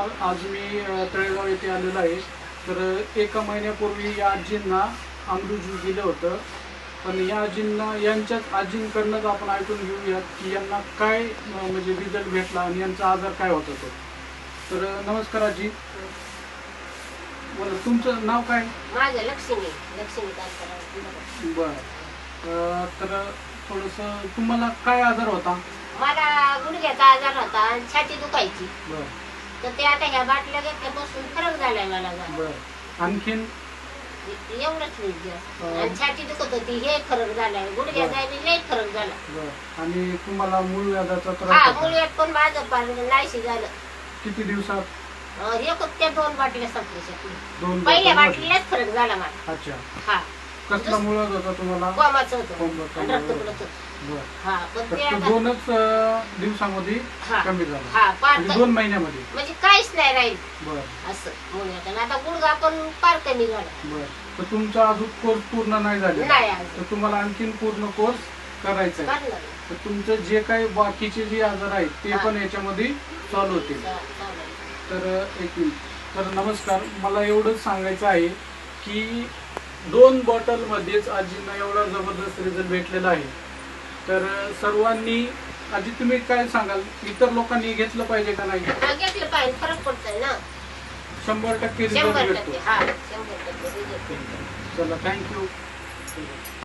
नमस्कार. आज मी तळेगाव येथे आलेलो आहे. तर एका महिन्यापूर्वी या आजींना अमृत दिलं होतं, पण या आजींना यांच्याच आजींकडनंच आपण ऐकून घेऊयात की यांना काय म्हणजे रिझल्ट भेटला आणि यांचा आजार काय होता तो. तर नमस्कार आजी. बरं, तुमचं नाव काय? माझं लक्ष्मी बरं. तर थोडंसं तुम्हाला काय आजार होता? मला गुडघ्याचा आजार होता आणि छाती दुखायची. बरं. तर ते आता ह्या बाटल्या घेतल्यापासून फरक झालाय मला. बरं. आणखीन एवढंच नाही. आणि छाती दुखत होती, हे फरक झालाय. गुडघ्याचा लय फरक झाला. बरं. आणि तुम्हाला मूळ व्याधाचा हा, त्रास मूळ व्याध पण माझं पार नाहीशी झालं. किती दिवसात? हे त्या 2 बाटल्या संपल्या. 2 पहिल्या बाटलीलाच फरक झाला मला. अच्छा. हा. कसला मूळ व्याध होता तुम्हाला? कोमाचं होतं कोंबाचं आणि मूळ रक्त व्याध. पडत होतं. बरं. हा, पण तर ते ते आता 2च दिवसामध्ये हा. कमी झालं. हा, पार म्हणजे 2 महिन्यामध्ये. म्हणजे काहीच नाही राहील बरं. असं मूळ व्याध. आता गुडघा पण पार कमी झाला. बरं. तर तुमचा अजून कोर्स पूर्ण नाही झाला, नाही अजून. तर तुम्हाला आणखीन पूर्ण कोर्स करायचा आहे. करणार. तर तुमचं जे काही बाकीचे जे आजार आहेत ते पण याच्यामध्ये चालू होतील. तर एक मिनिट. तर नमस्कार. मला एवढंच सांगायचं आहे की 2 बॉटलमध्येच आजींना एवढा जबरदस्त रिझल्ट भेटलेला आहे. तर सर्वांनी, आजी तुम्ही काय सांगाल, इतर लोकांनी घेतलं पाहिजे का नाही? घेतलं पाहिजे, फरक पडतोय ना. 100% रिझल्ट 100% भेटतो. हा, 100% रिझल्ट. चला, थँक्यू.